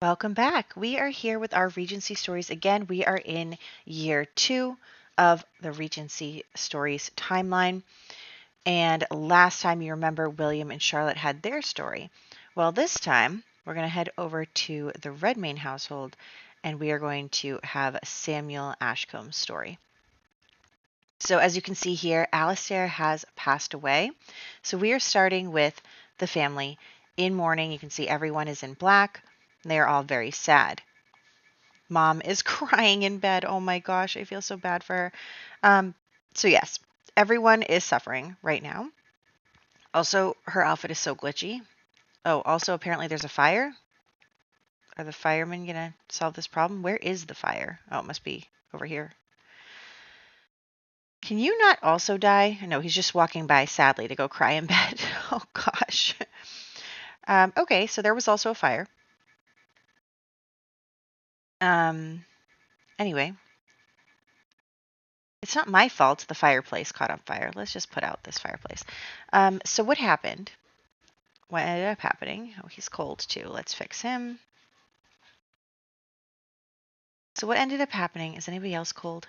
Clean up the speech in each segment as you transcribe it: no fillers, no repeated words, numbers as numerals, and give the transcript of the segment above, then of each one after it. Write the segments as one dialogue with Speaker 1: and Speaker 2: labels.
Speaker 1: Welcome back. We are here with our Regency stories again. We are in year 2 of the Regency stories timeline. And last time you remember, William and Charlotte had their story. Well, this time we're going to head over to the Redmayne household and we are going to have Samuel Ashcombe's story. So, as you can see here, Alistair has passed away. So, we are starting with the family in mourning. You can see everyone is in black. They are all very sad. Mom is crying in bed. Oh my gosh, I feel so bad for her. So yes, everyone is suffering right now. Also, her outfit is so glitchy. Oh, also apparently there's a fire. Are the firemen gonna solve this problem? Where is the fire? Oh, it must be over here. Can you not also die? No, he's just walking by sadly to go cry in bed. Oh gosh. Okay, so there was also a fire. Anyway, it's not my fault the fireplace caught on fire. Let's just put out this fireplace. So what happened? What ended up happening? Oh, he's cold too. Let's fix him. So what ended up happening? Is anybody else cold?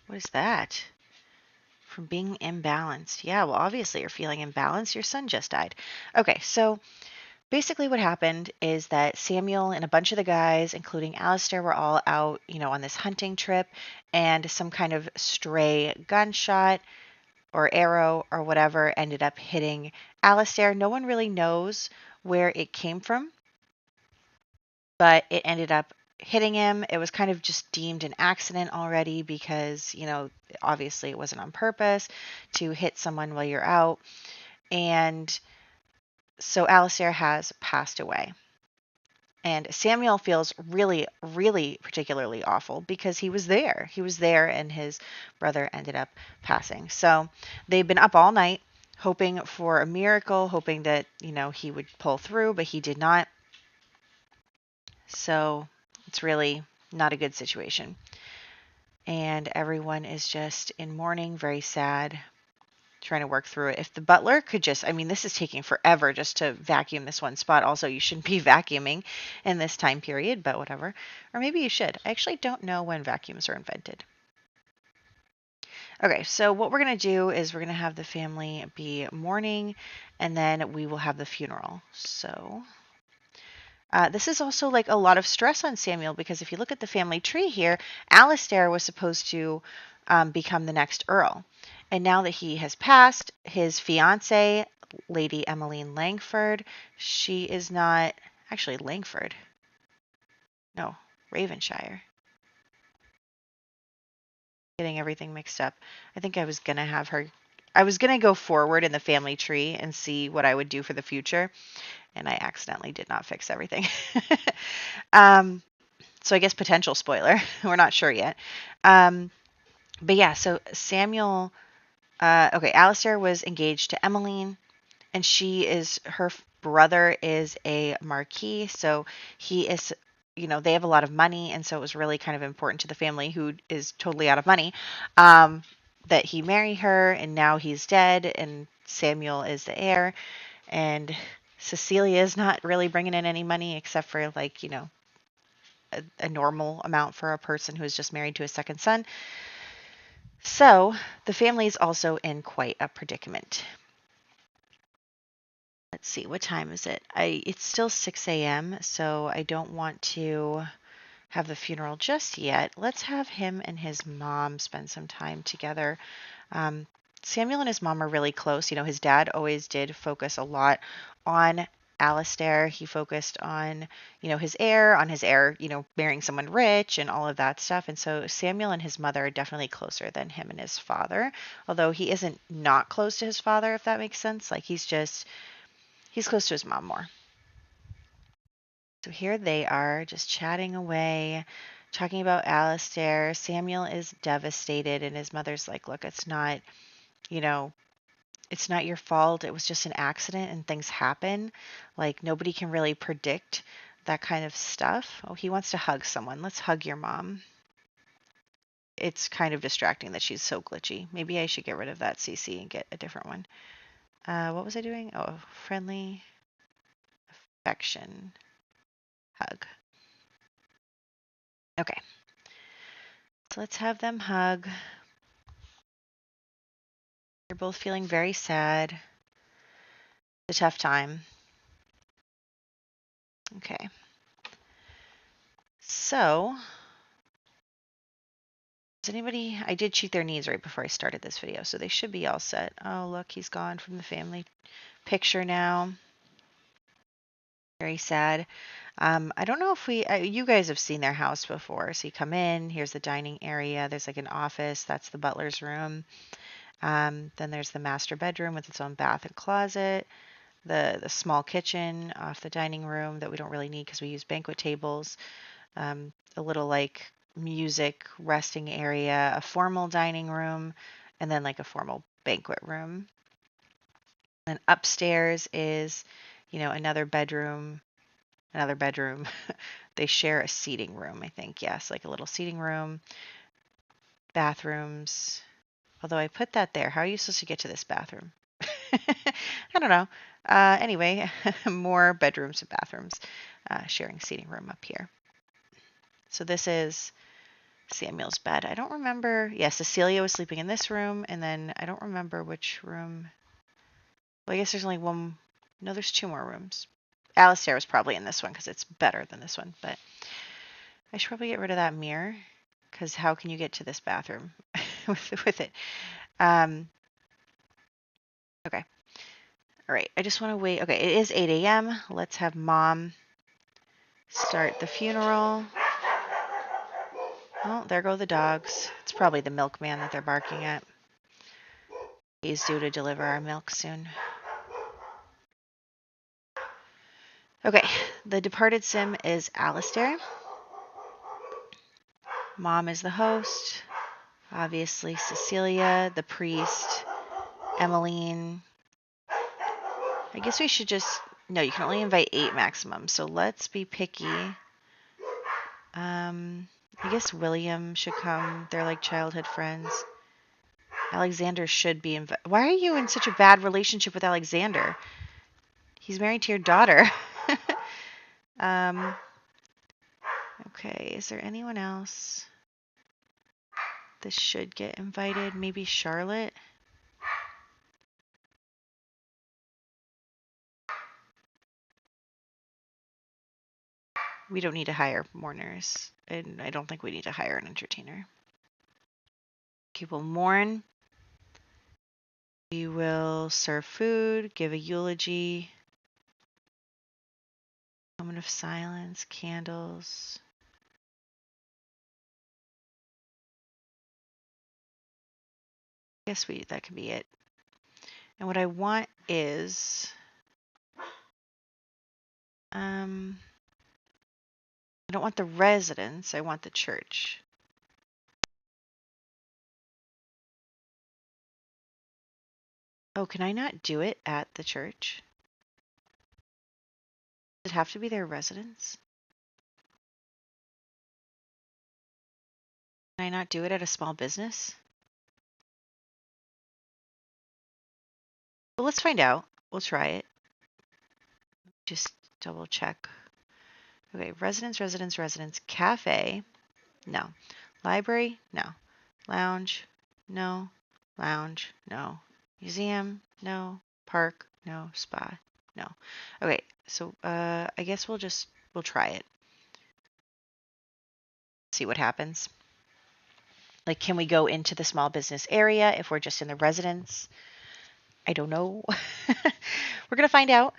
Speaker 1: What is that? From being imbalanced. Yeah, well, obviously you're feeling imbalanced. Your son just died. Okay, so basically what happened is that Samuel and a bunch of the guys, including Alistair, were all out, on this hunting trip, and some kind of stray gunshot or arrow or whatever ended up hitting Alistair. No one really knows where it came from, but it ended up hitting him. It was kind of just deemed an accident already because, obviously it wasn't on purpose to hit someone while you're out. And so Alistair has passed away. And Samuel feels really, really particularly awful because he was there. He was there and his brother ended up passing. So they've been up all night hoping for a miracle, hoping that, he would pull through, but he did not. So it's really not a good situation. And everyone is just in mourning, very sad, trying to work through it. If the butler could just, this is taking forever just to vacuum this one spot. Also, you shouldn't be vacuuming in this time period, but whatever. Or maybe you should. I actually don't know when vacuums are invented. Okay, so what we're going to do is we're going to have the family be mourning, and then we will have the funeral. So this is also like a lot of stress on Samuel because if you look at the family tree here, Alistair was supposed to become the next Earl. And now that he has passed, his fiance, Lady Emmeline Langford, she is not actually Langford. No, Ravenshire. Getting everything mixed up. I think I was going to have her. I was going to go forward in the family tree and see what I would do for the future. And I accidentally did not fix everything. So I guess potential spoiler. We're not sure yet. But yeah, so Samuel, okay, Alistair was engaged to Emmeline, and her brother is a marquis, so he is, they have a lot of money, and so it was really kind of important to the family who is totally out of money, that he marry her, and now he's dead, and Samuel is the heir, and Cecilia is not really bringing in any money except for like, a normal amount for a person who is just married to a second son. So the family is also in quite a predicament. Let's see, what time is it? It's still 6 a.m., so I don't want to have the funeral just yet. Let's have him and his mom spend some time together. Samuel and his mom are really close. His dad always did focus a lot on Alistair. He focused on, his heir, marrying someone rich and all of that stuff. And so Samuel and his mother are definitely closer than him and his father. Although he isn't not close to his father, if that makes sense. Like he's close to his mom more. So here they are just chatting away, talking about Alistair. Samuel is devastated and his mother's like, look, you know, it's not your fault. It was just an accident and things happen. Like nobody can really predict that kind of stuff. Oh, he wants to hug someone. Let's hug your mom. It's kind of distracting that she's so glitchy. Maybe I should get rid of that CC and get a different one. What was I doing? Oh, friendly affection. hug. Okay, so let's have them hug. They're both feeling very sad. It's a tough time. Okay. So, does anybody, I did check their needs right before I started this video, so they should be all set. Oh, look, he's gone from the family picture now. Very sad. I don't know if you guys have seen their house before. So you come in, here's the dining area. There's like an office. That's the butler's room. Then there's the master bedroom with its own bath and closet. The small kitchen off the dining room that we don't really need because we use banquet tables. A little like music resting area, a formal dining room, and then like a formal banquet room. And upstairs is, another bedroom, another bedroom. They share a seating room, I think. Yes, like a little seating room, bathrooms. Although I put that there. How are you supposed to get to this bathroom? I don't know. Anyway, more bedrooms and bathrooms, sharing seating room up here. So this is Samuel's bed. I don't remember. Yeah, Cecilia was sleeping in this room, and then I don't remember which room. Well, I guess there's only one. No, there's two more rooms. Alistair was probably in this one because it's better than this one, but I should probably get rid of that mirror because how can you get to this bathroom with it? Okay. All right. I just want to wait. Okay, it is 8 a.m. Let's have Mom start the funeral. Oh, there go the dogs. It's probably the milkman that they're barking at. He's due to deliver our milk soon. Okay, the departed sim is Alistair. Mom is the host. Obviously, Cecilia, the priest, Emmeline. I guess we should just... No, you can only invite 8 maximum, so let's be picky. I guess William should come. They're like childhood friends. Alexander should be invited. Why are you in such a bad relationship with Alexander? He's married to your daughter. Okay, is there anyone else? This should get invited. Maybe Charlotte? We don't need to hire mourners. And I don't think we need to hire an entertainer. People mourn. We will serve food, give a eulogy. Moment of silence, candles. I guess that can be it. And what I want is... I don't want the residence. I want the church. Oh, can I not do it at the church? Does it have to be their residence? Can I not do it at a small business? Well, let's find out. We'll try it. Just double check. Okay, residence. Cafe, no. Library, no. Lounge, no. Lounge, no. Museum, no. Park, no. Spa, no. Okay, so I guess we'll try it. See what happens. Like, can we go into the small business area if we're just in the residence? I don't know. We're going to find out.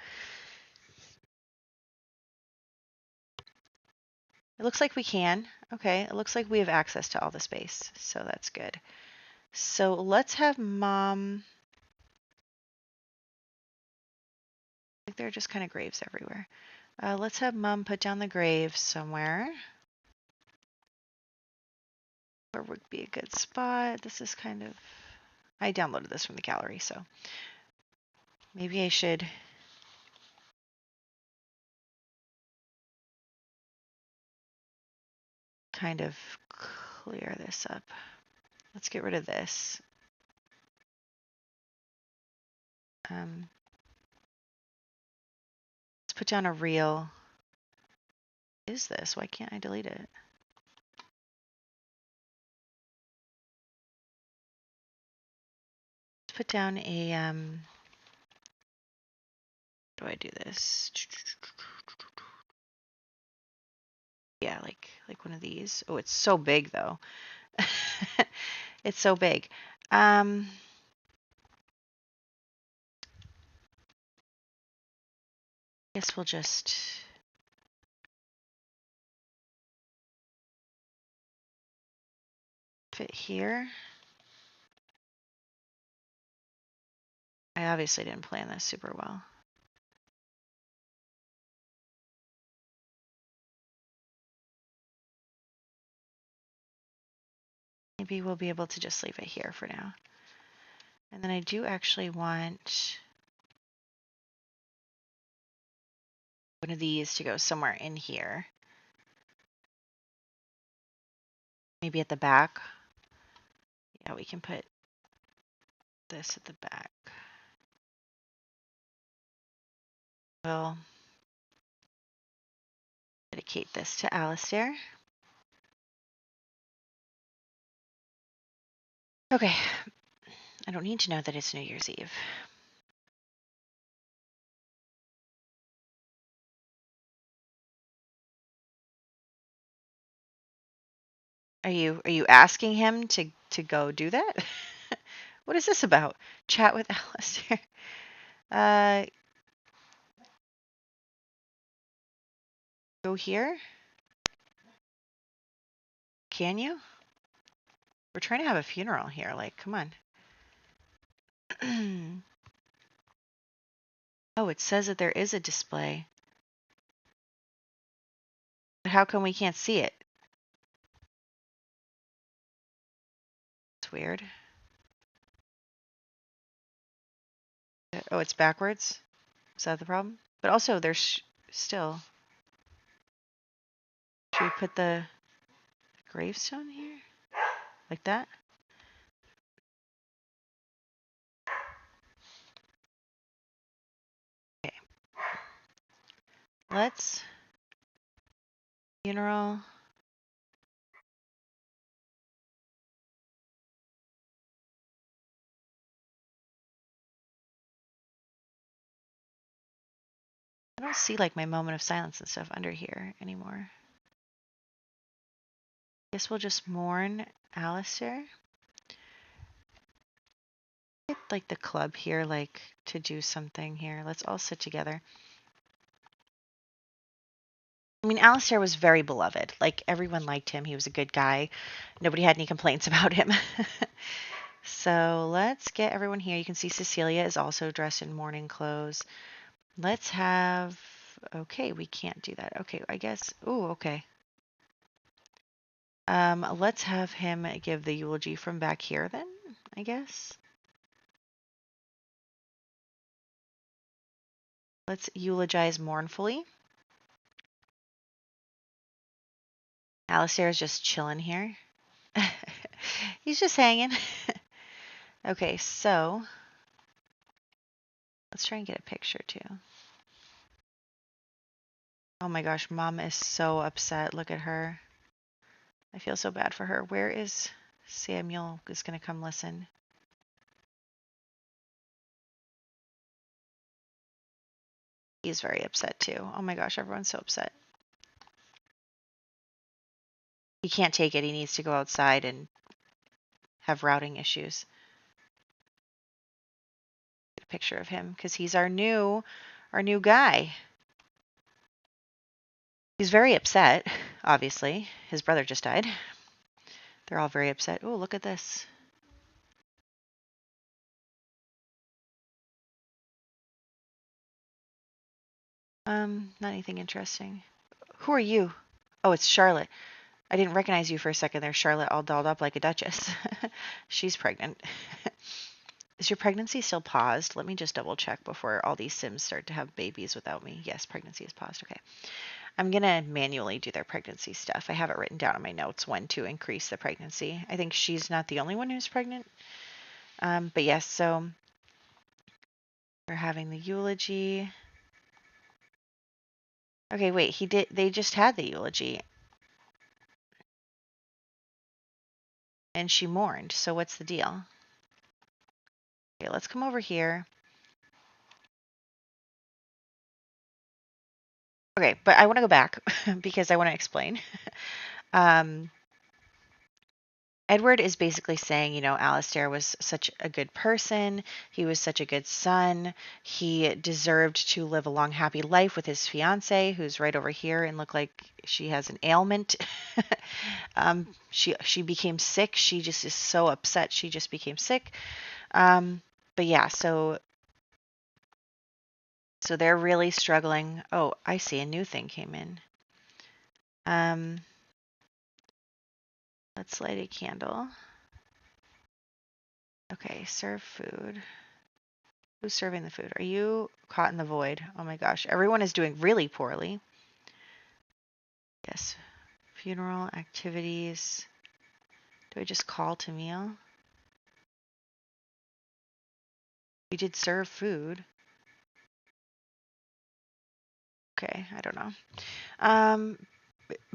Speaker 1: It looks like we can. Okay, it looks like we have access to all the space, so that's good. So let's have Mom... Like there are just kind of graves everywhere. Let's have Mom put down the grave somewhere. Where would be a good spot? This is kind of... I downloaded this from the gallery, so maybe I should... kind of clear this up. Let's get rid of this. Let's put down a reel. Is this? Why can't I delete it? Let's put down a, how do I do this? Yeah, like one of these. Oh, it's so big though. It's so big. Guess we'll just fit here. I obviously didn't plan this super well. Maybe we'll be able to just leave it here for now. And then I do actually want one of these to go somewhere in here. Maybe at the back. Yeah, we can put this at the back. We'll dedicate this to Alistair. Okay. I don't need to know that it's New Year's Eve. Are you asking him to go do that? What is this about? Chat with Alistair. Go here? Can you? We're trying to have a funeral here. Like, come on. Oh, it says that there is a display. But how come we can't see it? It's weird. Oh, it's backwards? Is that the problem? But also, there's still... Should we put the gravestone here? Like that? Okay. Let's... Funeral... I don't see like my moment of silence and stuff under here anymore. Guess we'll just mourn Alistair. Get like the club here, like to do something here. Let's all sit together. I mean, Alistair was very beloved. Like everyone liked him. He was a good guy. Nobody had any complaints about him. So let's get everyone here. You can see Cecilia is also dressed in mourning clothes. Let's have, okay, we can't do that. Okay, I guess, oh, okay. Let's have him give the eulogy from back here then, I guess. Let's eulogize mournfully. Alistair is just chilling here. He's just hanging. Okay, so let's try and get a picture too. Oh my gosh, Mom is so upset. Look at her. I feel so bad for her. Where is Samuel is going to come listen? He's very upset too. Oh my gosh, everyone's so upset. He can't take it. He needs to go outside and have routing issues. Get a picture of him because he's our new guy. He's very upset, obviously. His brother just died. They're all very upset. Oh, look at this. Not anything interesting. Who are you? Oh, it's Charlotte. I didn't recognize you for a second there, Charlotte, all dolled up like a duchess. She's pregnant. Is your pregnancy still paused? Let me just double check before all these Sims start to have babies without me. Yes, pregnancy is paused. Okay. I'm going to manually do their pregnancy stuff. I have it written down in my notes when to increase the pregnancy. I think she's not the only one who's pregnant. But yes, so we're having the eulogy. Okay, wait, they just had the eulogy and she mourned. So what's the deal? Okay, let's come over here. Okay, but I want to go back because I want to explain. Um, Edward is basically saying, Alistair was such a good person. He was such a good son. He deserved to live a long, happy life with his fiance, who's right over here and look like she has an ailment. She became sick. She just is so upset. She just became sick. But yeah, so they're really struggling. Oh, I see a new thing came in. Um, let's light a candle. Okay, serve food. Who's serving the food? Are you caught in the void? Oh my gosh, everyone is doing really poorly. Yes, funeral activities. Do I just call to meal? We did serve food. Okay, I don't know. Um,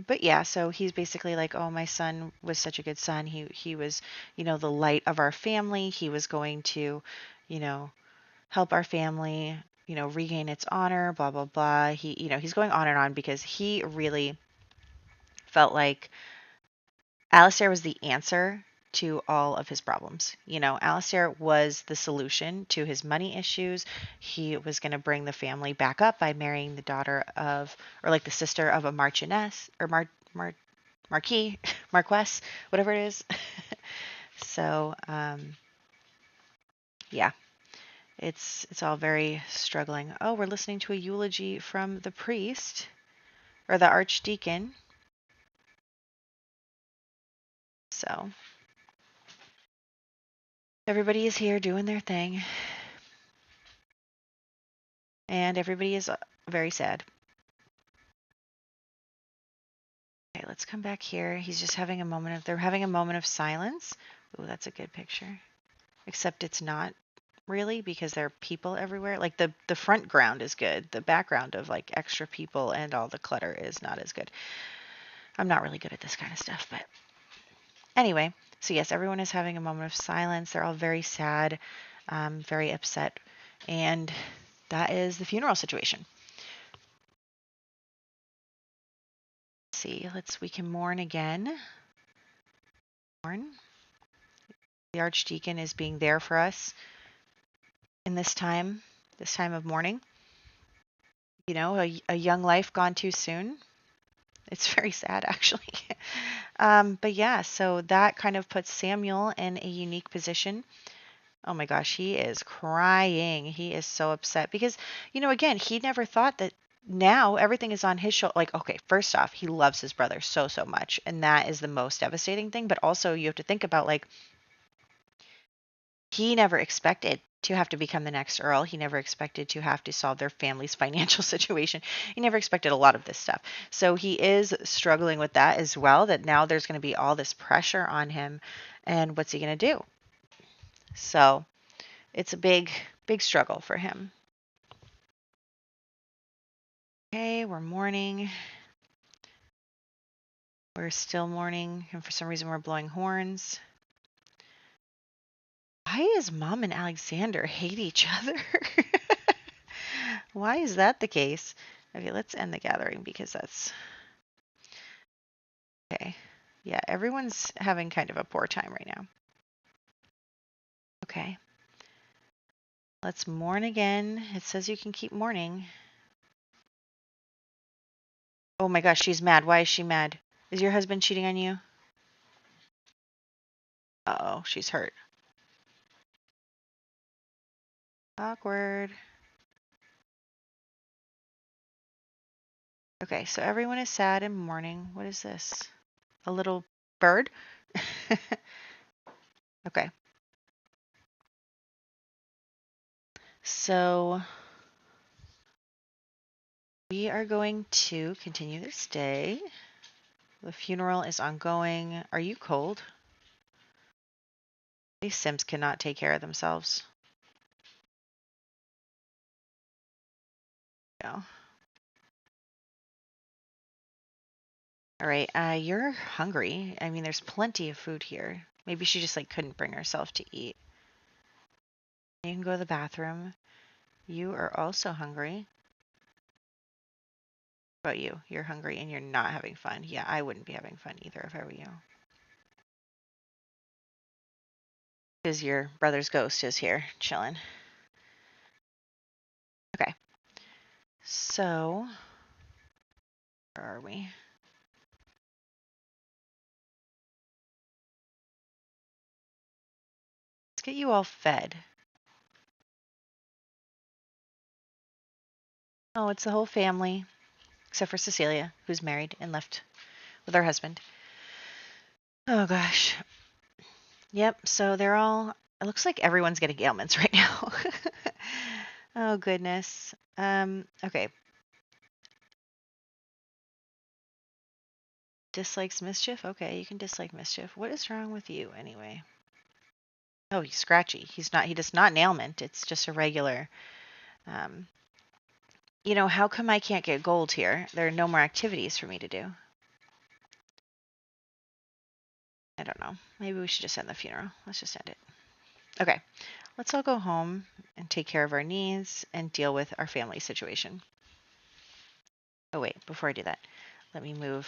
Speaker 1: but yeah, so he's basically like, oh, my son was such a good son. He was, the light of our family. He was going to, you know, help our family, regain its honor, blah blah blah. He's going on and on because he really felt like Alistair was the answer to all of his problems. Alistair was the solution to his money issues. He was going to bring the family back up by marrying the daughter of, or like the sister of a marchioness, or marquis, marquess, whatever it is. So, yeah, it's all very struggling. Oh, we're listening to a eulogy from the priest or the archdeacon. So everybody is here doing their thing, and everybody is very sad. Okay, let's come back here. He's just having a moment of, they're having a moment of silence. Oh, that's a good picture. Except it's not really because there are people everywhere. Like the front ground is good. The background of like extra people and all the clutter is not as good. I'm not really good at this kind of stuff, but anyway. So yes, everyone is having a moment of silence. They're all very sad, very upset, and that is the funeral situation. Let's see, we can mourn again. Mourn. The archdeacon is being there for us in this time of mourning. A young life gone too soon. It's very sad, actually. But yeah, so that kind of puts Samuel in a unique position. Oh my gosh, he is crying. He is so upset because, again, he never thought that now everything is on his shoulder. Like, okay, first off, he loves his brother so, so much. And that is the most devastating thing. But also, you have to think about like, he never expected to have to become the next Earl. He never expected to have to solve their family's financial situation. He never expected a lot of this stuff. So he is struggling with that as well, that now there's going to be all this pressure on him. And what's he going to do? So it's a big, big struggle for him. Okay, we're mourning. We're still mourning. And for some reason, we're blowing horns. Why is Mom and Alexander hate each other? Why is that the case? Okay, let's end the gathering because that's okay. Yeah, everyone's having kind of a poor time right now. Okay. Let's mourn again. It says you can keep mourning. Oh my gosh, she's mad. Why is she mad? Is your husband cheating on you? Uh-oh, she's hurt. Awkward. Okay, so everyone is sad and mourning. What is this? A little bird? Okay. So we are going to continue this day. The funeral is ongoing. Are you cold? These Sims cannot take care of themselves. No. All right, you're hungry. I mean, there's plenty of food here. Maybe she just like couldn't bring herself to eat. You can go to the bathroom. You are also hungry. What about you? You're hungry and you're not having fun. Yeah, I wouldn't be having fun either if I were you. Because your brother's ghost is here chilling. Okay. So, where are we? Let's get you all fed. Oh, it's the whole family, except for Cecilia, who's married and left with her husband. Oh gosh. Yep, so they're all, it looks like everyone's getting ailments right now. Oh goodness. Okay. Dislikes mischief? Okay, you can dislike mischief. What is wrong with you anyway? Oh, he's scratchy. He does not an ailment. It's just a regular, um, how come I can't get gold here? There are no more activities for me to do. I don't know. Maybe we should just end the funeral. Let's just end it. Okay, let's all go home and take care of our needs and deal with our family situation. Oh wait, before I do that, let me move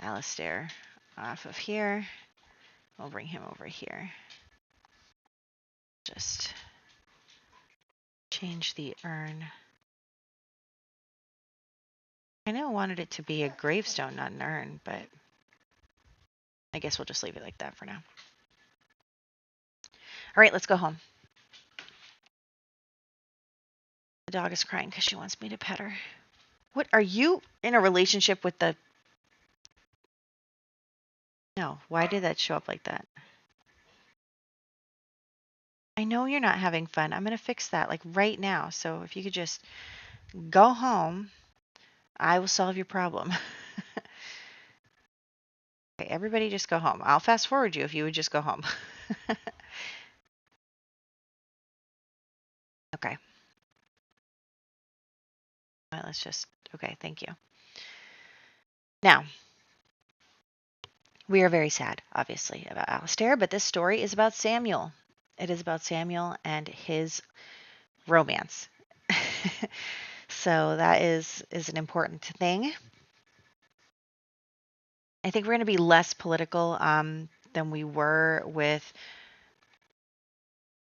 Speaker 1: Alistair off of here. We'll bring him over here. Just change the urn. I know I wanted it to be a gravestone, not an urn, but I guess we'll just leave it like that for now. All right, let's go home. The dog is crying because she wants me to pet her. What, are you in a relationship with the... No, why did that show up like that? I know you're not having fun. I'm going to fix that like right now. So if you could just go home, I will solve your problem. Okay, everybody just go home. I'll fast forward you if you would just go home. Okay. All right, let's just, okay, thank you. Now, we are very sad, obviously, about Alistair, but this story is about Samuel. It is about Samuel and his romance. So that is an important thing. I think we're going to be less political than we were with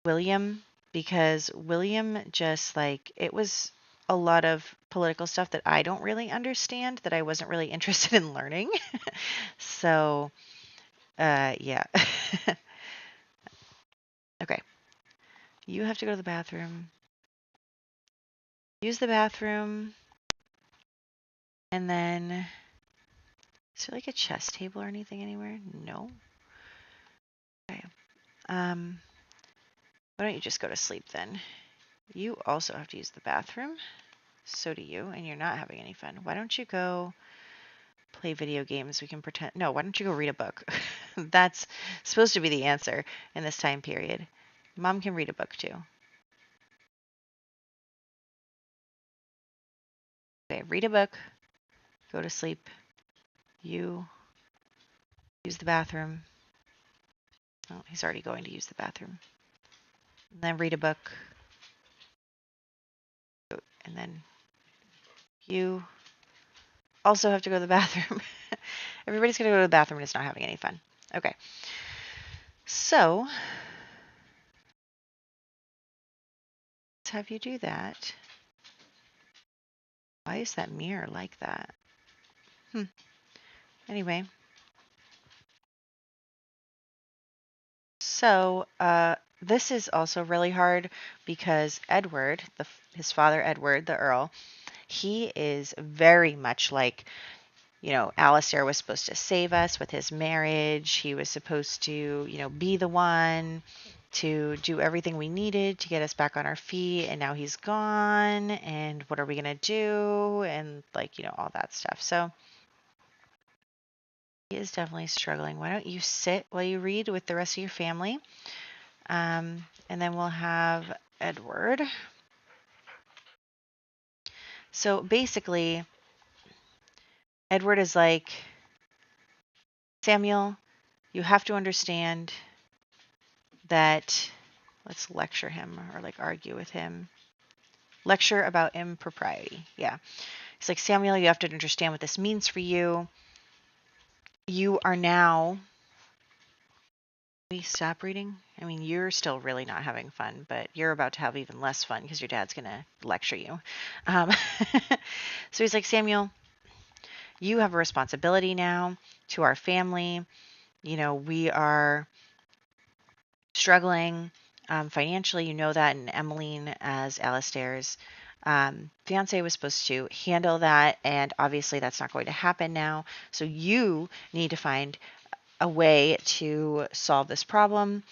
Speaker 1: William, because William just like, it was a lot of political stuff that I don't really understand, that I wasn't really interested in learning. So, yeah. Okay. You have to go to the bathroom. Use the bathroom. And then, is there like a chess table or anything anywhere? No. Okay. Why don't you just go to sleep then? You also have to use the bathroom. So do you, and you're not having any fun. Why don't you go play video games? We can pretend. No, why don't you go read a book? That's supposed to be the answer in this time period. Mom can read a book too. Okay, read a book. Go to sleep. You use the bathroom. Oh, he's already going to use the bathroom. And then read a book. And then you also have to go to the bathroom. Everybody's going to go to the bathroom and it's not having any fun. Okay. So, let's have you do that. Why is that mirror like that? Anyway. So, this is also really hard because Edward, his father Edward, the Earl, he is very much like, Alistair was supposed to save us with his marriage. He was supposed to, be the one to do everything we needed to get us back on our feet. And now he's gone. And what are we going to do? And all that stuff. So he is definitely struggling. Why don't you sit while you read with the rest of your family? And then we'll have Edward. So basically, Edward is like, Samuel, you have to understand that, let's lecture him or like argue with him. Lecture about impropriety. Yeah. He's like, Samuel, you have to understand what this means for you. You are now. We stop reading? I mean, you're still really not having fun, but you're about to have even less fun because your dad's going to lecture you. Um, so he's like, Samuel, you have a responsibility now to our family. You know, we are struggling financially. You know that. And Emmeline, as Alistair's fiance, was supposed to handle that. And obviously, that's not going to happen now. So you need to find a way to solve this problem.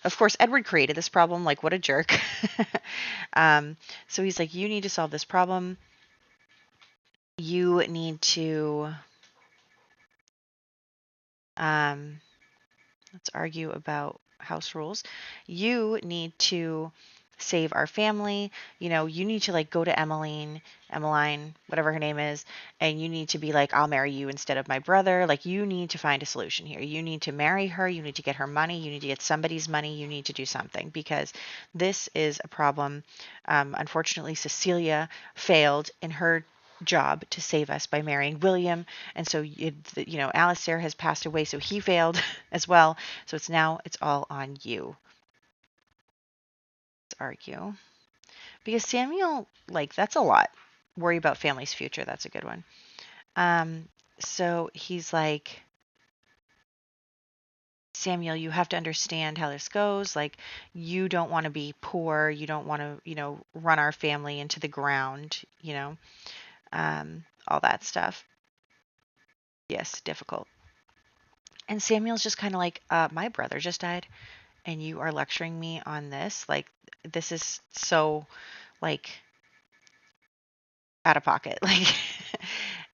Speaker 1: Of course, Edward created this problem. Like, what a jerk. um, so he's like, you need to solve this problem. You need to, let's argue about house rules. You need to save our family. You know, you need to like go to Emmeline, whatever her name is, and you need to be like, I'll marry you instead of my brother. Like, you need to find a solution here. You need to marry her. You need to get her money. You need to get somebody's money. You need to do something because this is a problem. Unfortunately, Cecilia failed in her job to save us by marrying William. And so, Alistair has passed away, so he failed as well. So it's all on you. Let's argue. Because Samuel, like, that's a lot. Worry about family's future. That's a good one. So he's like, Samuel, you have to understand how this goes. Like, you don't want to be poor. You don't want to, run our family into the ground, all that stuff. Yes, difficult. And Samuel's just kind of like, my brother just died, and you are lecturing me on this. Like, this is so, like, out of pocket. Like,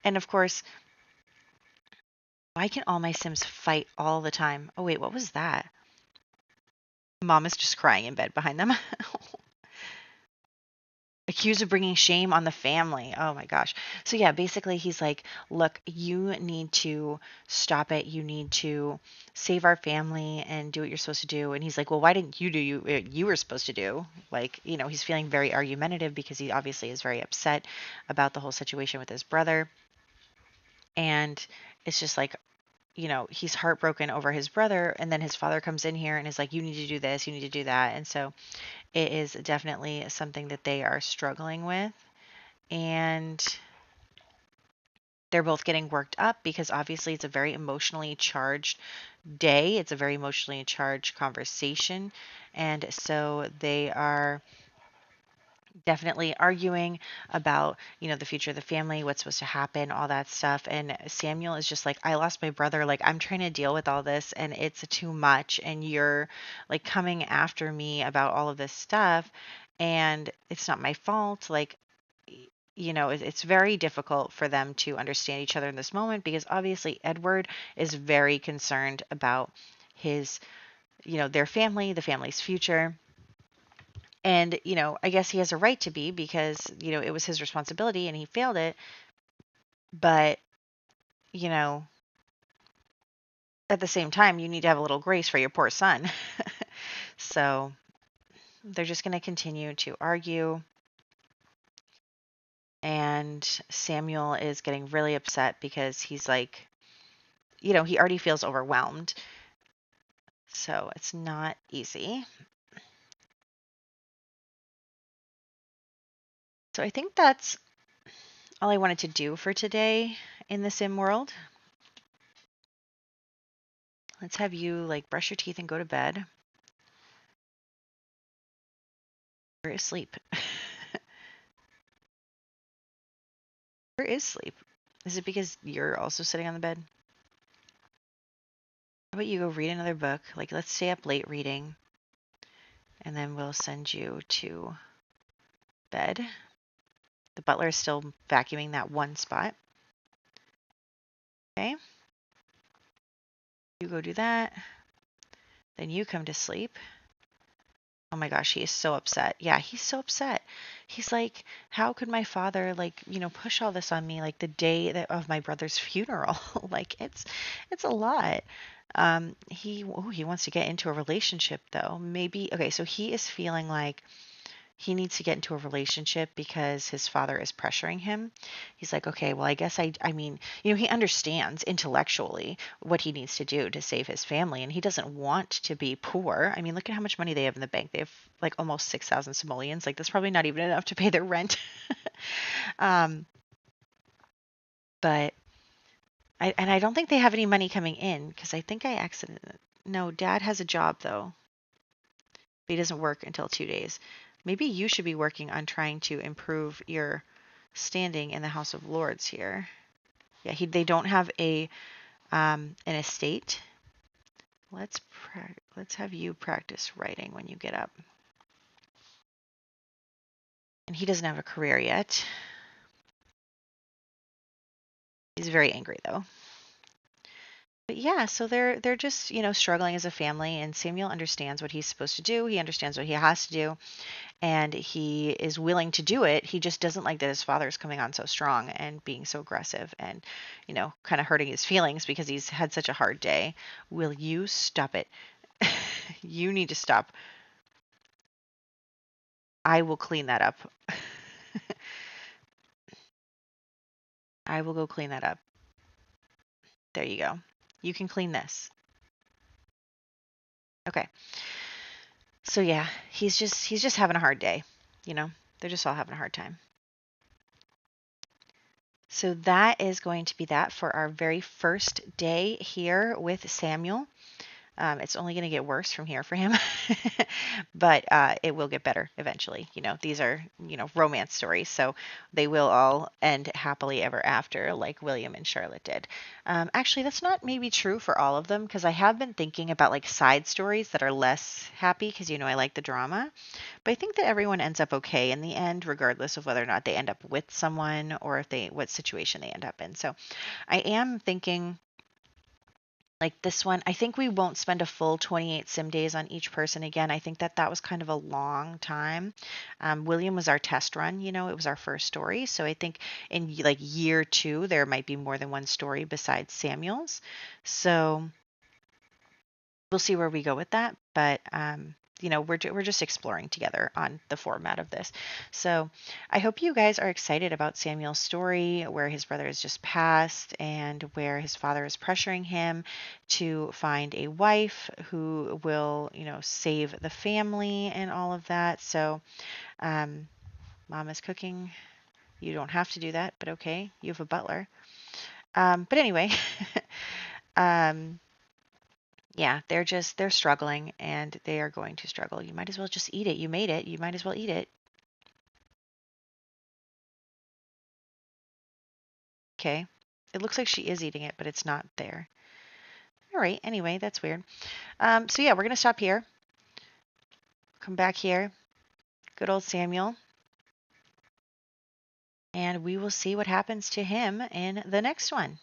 Speaker 1: and of course, why can all my Sims fight all the time? Oh, wait, what was that? Mom is just crying in bed behind them. Accused of bringing shame on the family. Oh my gosh. So yeah, basically he's like, look, you need to stop it. You need to save our family and do what you're supposed to do. And he's like, well, why didn't you do you were supposed to do? Like, he's feeling very argumentative because he obviously is very upset about the whole situation with his brother. And it's just like, he's heartbroken over his brother. And then his father comes in here and is like, you need to do this, you need to do that. And so it is definitely something that they are struggling with. And they're both getting worked up because obviously it's a very emotionally charged day. It's a very emotionally charged conversation. And so they are definitely arguing about, the future of the family, what's supposed to happen, all that stuff. And Samuel is just like, I lost my brother. Like, I'm trying to deal with all this and it's too much. And you're like coming after me about all of this stuff. And it's not my fault. Like, it's very difficult for them to understand each other in this moment because obviously Edward is very concerned about his, their family, the family's future. And, I guess he has a right to be because, it was his responsibility and he failed it. But, you know, at the same time, you need to have a little grace for your poor son. So they're just going to continue to argue. And Samuel is getting really upset because he's like, he already feels overwhelmed. So it's not easy. So I think that's all I wanted to do for today in the sim world. Let's have you like brush your teeth and go to bed. Where is sleep? Where is sleep? Is it because you're also sitting on the bed? How about you go read another book? Like, let's stay up late reading, and then we'll send you to bed. The butler is still vacuuming that one spot. Okay. You go do that. Then you come to sleep. Oh my gosh, he is so upset. Yeah, he's so upset. He's like, how could my father like, push all this on me like the day of my brother's funeral? Like it's a lot. He wants to get into a relationship though. Maybe okay, so he is feeling like he needs to get into a relationship because his father is pressuring him. He's like, okay, well, I guess I mean, he understands intellectually what he needs to do to save his family, and he doesn't want to be poor. I mean, look at how much money they have in the bank. They have like almost 6,000 simoleons. Like, that's probably not even enough to pay their rent. um, but I don't think they have any money coming in because I think I accidentally. No, dad has a job though. He doesn't work until 2 days. Maybe you should be working on trying to improve your standing in the House of Lords here. Yeah, they don't have an estate. Let's have you practice writing when you get up. And he doesn't have a career yet. He's very angry though. But yeah, so they're just, struggling as a family, and Samuel understands what he's supposed to do. He understands what he has to do, and he is willing to do it. He just doesn't like that his father is coming on so strong and being so aggressive and, kind of hurting his feelings because he's had such a hard day. Will you stop it? You need to stop. I will clean that up. I will go clean that up. There you go. You can clean this. Okay. So yeah, he's just having a hard day. You know, they're just all having a hard time. So that is going to be that for our very first day here with Samuel. It's only going to get worse from here for him, but it will get better eventually. These are, romance stories, so they will all end happily ever after, like William and Charlotte did. Actually, that's not maybe true for all of them, because I have been thinking about like side stories that are less happy, because I like the drama. But I think that everyone ends up okay in the end, regardless of whether or not they end up with someone or what situation they end up in. So I am thinking like this one, I think we won't spend a full 28 sim days on each person again. I think that was kind of a long time. William was our test run, it was our first story. So I think in like year 2, there might be more than one story besides Samuel's. So we'll see where we go with that. But we're just exploring together on the format of this. So I hope you guys are excited about Samuel's story, where his brother has just passed and where his father is pressuring him to find a wife who will, save the family and all of that. So mom is cooking. You don't have to do that, but okay, you have a butler. But anyway, um, yeah, they're struggling and they are going to struggle. You might as well just eat it. You made it. You might as well eat it. Okay. It looks like she is eating it, but it's not there. All right. Anyway, that's weird. So yeah, we're going to stop here. Come back here. Good old Samuel. And we will see what happens to him in the next one.